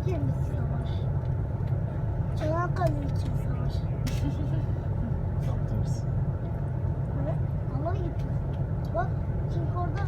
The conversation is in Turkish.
gemisi savaş. Çanakkale için savaş. Tam tersi. Evet. Alay gitti. Bak çünkü orada